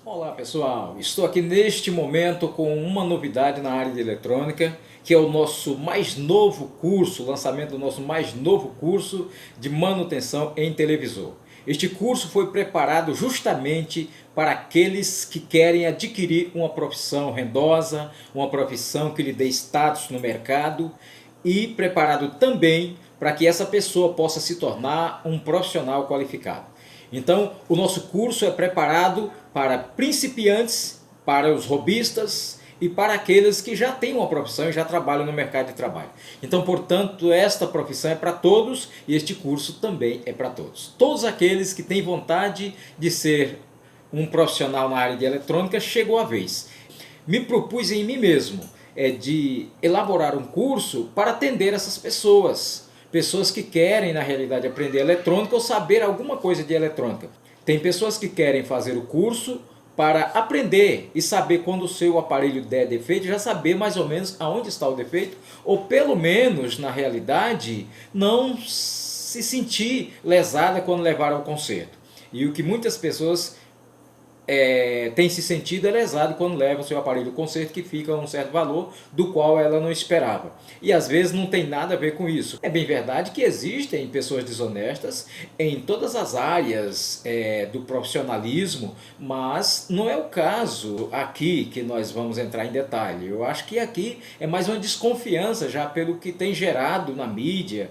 Olá pessoal, estou aqui neste momento com uma novidade na área de eletrônica, que é o nosso mais novo curso, o lançamento do nosso mais novo curso de manutenção em televisor. Este curso foi preparado justamente para aqueles que querem adquirir uma profissão rendosa, uma profissão que lhe dê status no mercado e preparado também para que essa pessoa possa se tornar um profissional qualificado. Então, o nosso curso é preparado para principiantes, para os hobbyistas e para aqueles que já têm uma profissão e já trabalham no mercado de trabalho. Então, portanto, esta profissão é para todos e este curso também é para todos. Todos aqueles que têm vontade de ser um profissional na área de eletrônica, chegou a vez. Me propus em mim mesmo de elaborar um curso para atender essas pessoas. Pessoas que querem, na realidade, aprender eletrônica ou saber alguma coisa de eletrônica. Tem pessoas que querem fazer o curso para aprender e saber quando o seu aparelho der defeito, já saber mais ou menos aonde está o defeito, ou pelo menos, na realidade, não se sentir lesada quando levar ao conserto. E o que muitas pessoas tem se sentido lesado quando leva o seu aparelho ao conserto, que fica a um certo valor do qual ela não esperava. E às vezes não tem nada a ver com isso. É bem verdade que existem pessoas desonestas em todas as áreas do profissionalismo, mas não é o caso aqui que nós vamos entrar em detalhe. Eu acho que aqui é mais uma desconfiança já pelo que tem gerado na mídia.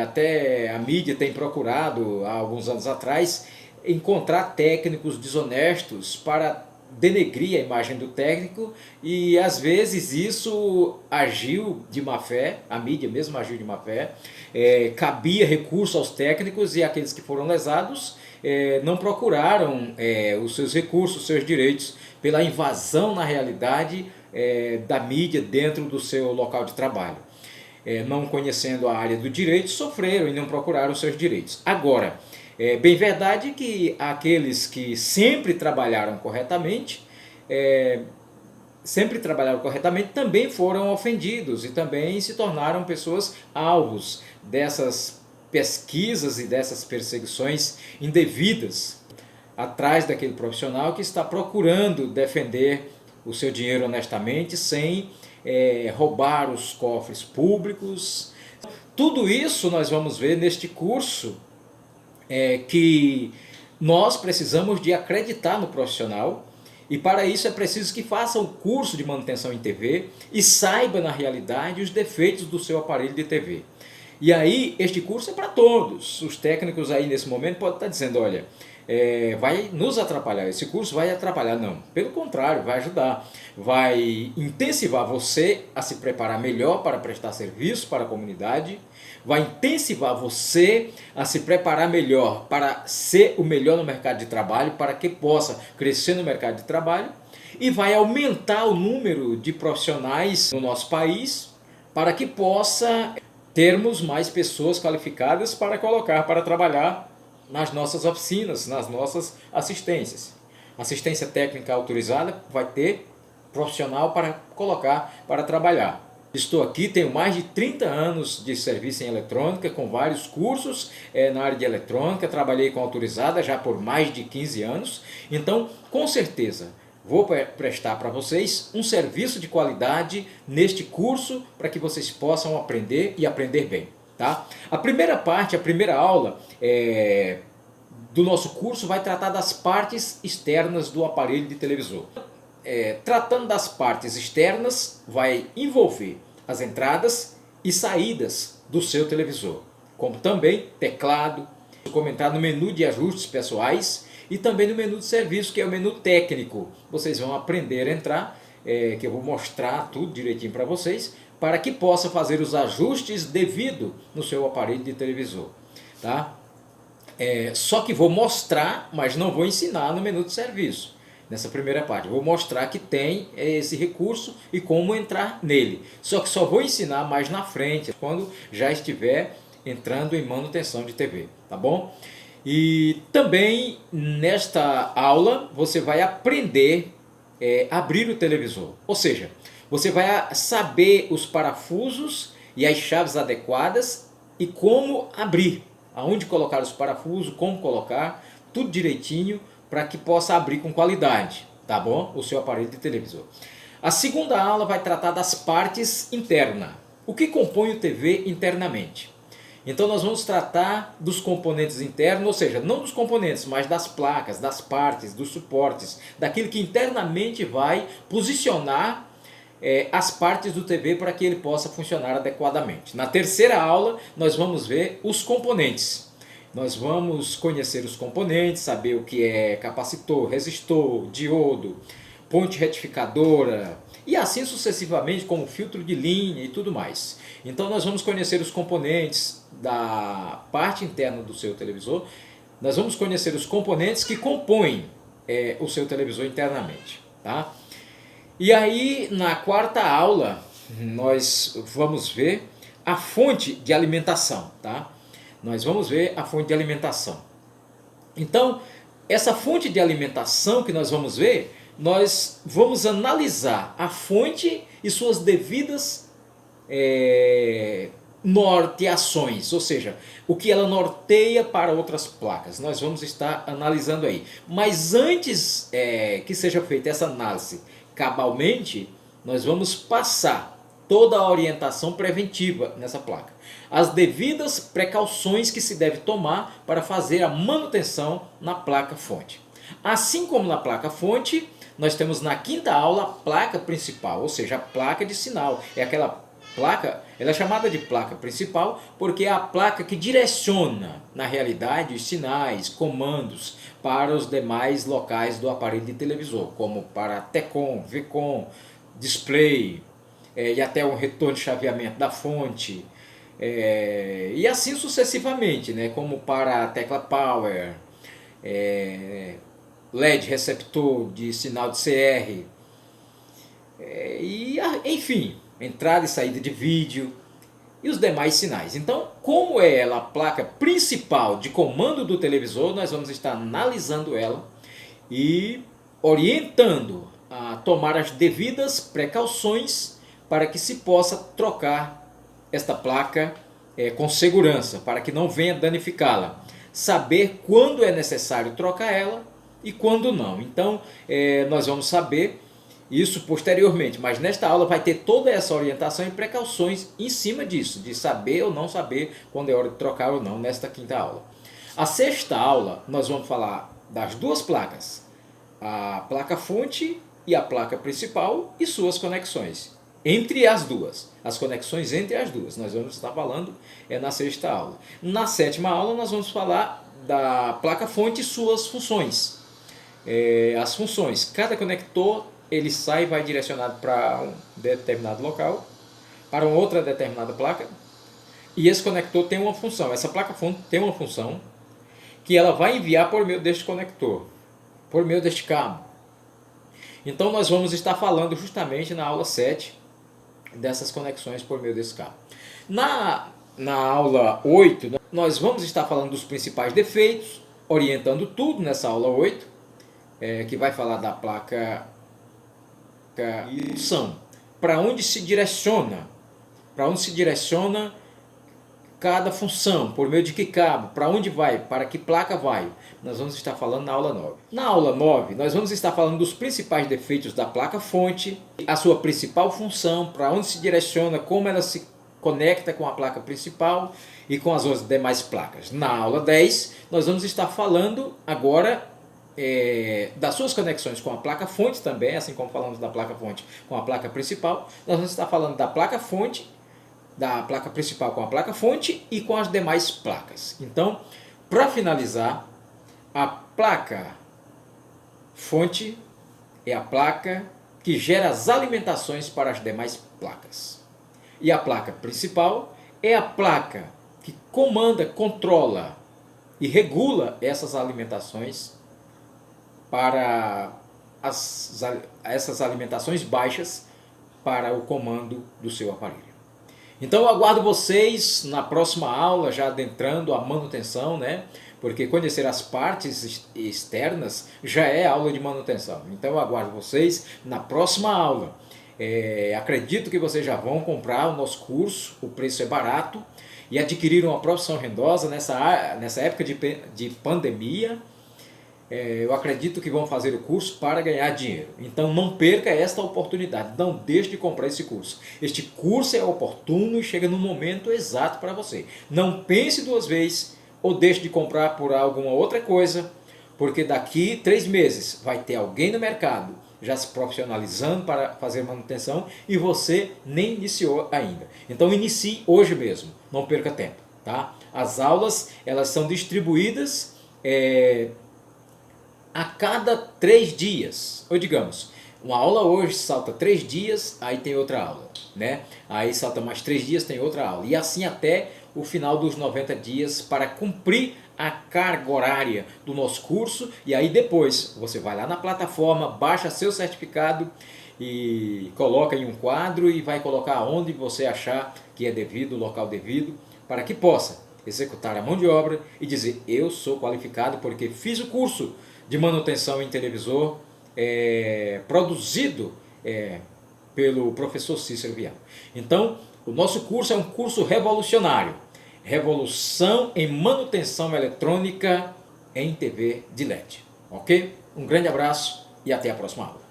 Até a mídia tem procurado há alguns anos atrás encontrar técnicos desonestos para denegrir a imagem do técnico, e às vezes isso agiu de má fé, a mídia mesmo agiu de má fé, cabia recurso aos técnicos, e aqueles que foram lesados não procuraram os seus recursos, os seus direitos, pela invasão na realidade da mídia dentro do seu local de trabalho. Não conhecendo a área do direito, sofreram e não procuraram os seus direitos. Agora, é bem verdade que aqueles que sempre trabalharam corretamente, também foram ofendidos e também se tornaram pessoas alvos dessas pesquisas e dessas perseguições indevidas atrás daquele profissional que está procurando defender o seu dinheiro honestamente, sem roubar os cofres públicos. Tudo isso nós vamos ver neste curso, que nós precisamos de acreditar no profissional, e para isso é preciso que faça o curso de manutenção em TV e saiba na realidade os defeitos do seu aparelho de TV. E aí este curso é para todos. Os técnicos aí nesse momento podem estar dizendo, olha, vai nos atrapalhar, esse curso vai atrapalhar. Não, pelo contrário, vai ajudar, vai intensivar você a se preparar melhor para prestar serviço para a comunidade, vai intensivar você a se preparar melhor para ser o melhor no mercado de trabalho, para que possa crescer no mercado de trabalho, e vai aumentar o número de profissionais no nosso país, para que possa termos mais pessoas qualificadas para colocar para trabalhar nas nossas oficinas, nas nossas assistências. Assistência técnica autorizada vai ter profissional para colocar para trabalhar. Estou aqui, tenho mais de 30 anos de serviço em eletrônica, com vários cursos na área de eletrônica, trabalhei com autorizada já por mais de 15 anos, então com certeza vou prestar para vocês um serviço de qualidade neste curso, para que vocês possam aprender e aprender bem. Tá? A primeira parte, a primeira aula do nosso curso vai tratar das partes externas do aparelho de televisor. Tratando das partes externas, vai envolver as entradas e saídas do seu televisor, como também teclado, como entrar no menu de ajustes pessoais e também no menu de serviço, que é o menu técnico. Vocês vão aprender a entrar, que eu vou mostrar tudo direitinho para vocês, para que possa fazer os ajustes devido no seu aparelho de televisor. Tá? Só que vou mostrar, mas não vou ensinar no menu de serviço. Nessa primeira parte, vou mostrar que tem esse recurso e como entrar nele. Só que só vou ensinar mais na frente, quando já estiver entrando em manutenção de TV, tá bom? E também nesta aula você vai aprender a abrir o televisor. Ou seja, você vai saber os parafusos e as chaves adequadas e como abrir, aonde colocar os parafusos, como colocar, tudo direitinho, para que possa abrir com qualidade, tá bom? O seu aparelho de televisor. A segunda aula vai tratar das partes internas. O que compõe o TV internamente? Então nós vamos tratar dos componentes internos, ou seja, não dos componentes, mas das placas, das partes, dos suportes, daquilo que internamente vai posicionar as partes do TV para que ele possa funcionar adequadamente. Na terceira aula nós vamos ver os componentes. Nós vamos conhecer os componentes, saber o que é capacitor, resistor, diodo, ponte retificadora e assim sucessivamente, como filtro de linha e tudo mais. Então nós vamos conhecer os componentes da parte interna do seu televisor, nós vamos conhecer os componentes que compõem o seu televisor internamente, tá? E aí na quarta aula nós vamos ver a fonte de alimentação, tá? Nós vamos ver a fonte de alimentação. Então, essa fonte de alimentação que nós vamos ver, nós vamos analisar a fonte e suas devidas norteações, ou seja, o que ela norteia para outras placas. Nós vamos estar analisando aí. Mas antes que seja feita essa análise cabalmente, nós vamos passar toda a orientação preventiva nessa placa. As devidas precauções que se deve tomar para fazer a manutenção na placa fonte. Assim como na placa fonte, nós temos na quinta aula a placa principal, ou seja, a placa de sinal. É aquela placa, ela é chamada de placa principal porque é a placa que direciona, na realidade, os sinais, comandos para os demais locais do aparelho de televisor, como para TECOM, VCOM, display, e até um retorno de chaveamento da fonte, e assim sucessivamente, né, como para a tecla Power, LED receptor de sinal de CR, enfim, entrada e saída de vídeo e os demais sinais. Então, como é ela a placa principal de comando do televisor, nós vamos estar analisando ela e orientando a tomar as devidas precauções para que se possa trocar esta placa com segurança, para que não venha danificá-la. Saber quando é necessário trocar ela e quando não. Então, nós vamos saber isso posteriormente, mas nesta aula vai ter toda essa orientação e precauções em cima disso, de saber ou não saber quando é hora de trocar ou não, nesta quinta aula. A sexta aula nós vamos falar das duas placas, a placa fonte e a placa principal e suas conexões. Entre as duas, as conexões entre as duas, nós vamos estar falando na sexta aula. Na sétima aula nós vamos falar da placa fonte e suas funções. As funções, cada conector ele sai e vai direcionado para um determinado local, para uma outra determinada placa, e esse conector tem uma função, essa placa fonte tem uma função que ela vai enviar por meio deste conector, por meio deste cabo. Então nós vamos estar falando justamente na aula 7 dessas conexões por meio desse cabo. Na aula 8 nós vamos estar falando dos principais defeitos, orientando tudo nessa aula 8, que vai falar da placa e função, para onde se direciona cada função, por meio de que cabo, para onde vai, para que placa vai. Nós vamos estar falando na aula 9. Na aula 9 nós vamos estar falando dos principais defeitos da placa fonte, a sua principal função, para onde se direciona, como ela se conecta com a placa principal e com as demais placas. Na aula 10 nós vamos estar falando agora das suas conexões com a placa fonte também, assim como falamos da placa fonte com a placa principal, nós vamos estar falando da placa fonte, da placa principal com a placa fonte e com as demais placas. Então, para finalizar, a placa fonte é a placa que gera as alimentações para as demais placas. E a placa principal é a placa que comanda, controla e regula essas alimentações para essas alimentações baixas para o comando do seu aparelho. Então eu aguardo vocês na próxima aula, já adentrando a manutenção, né? Porque conhecer as partes externas já é aula de manutenção. Então eu aguardo vocês na próxima aula. Acredito que vocês já vão comprar o nosso curso, o preço é barato, e adquirir uma profissão rendosa nessa época de pandemia. eu acredito que vão fazer o curso para ganhar dinheiro. Então não perca esta oportunidade, não deixe de comprar esse curso. Este curso é oportuno e chega no momento exato para você. Não pense duas vezes ou deixe de comprar por alguma outra coisa, porque daqui 3 meses vai ter alguém no mercado já se profissionalizando para fazer manutenção e você nem iniciou ainda. Então inicie hoje mesmo, não perca tempo. Tá? As aulas elas são distribuídas a cada 3 dias, ou digamos, uma aula hoje salta 3 dias, aí tem outra aula, né? Aí salta mais 3 dias, tem outra aula, e assim até o final dos 90 dias para cumprir a carga horária do nosso curso, e aí depois você vai lá na plataforma, baixa seu certificado e coloca em um quadro e vai colocar onde você achar que é devido, o local devido, para que possa executar a mão de obra e dizer: eu sou qualificado porque fiz o curso de manutenção em televisor produzido pelo professor Cícero Vial. Então, o nosso curso é um curso revolucionário. Revolução em manutenção eletrônica em TV de LED. Ok? Um grande abraço e até a próxima aula.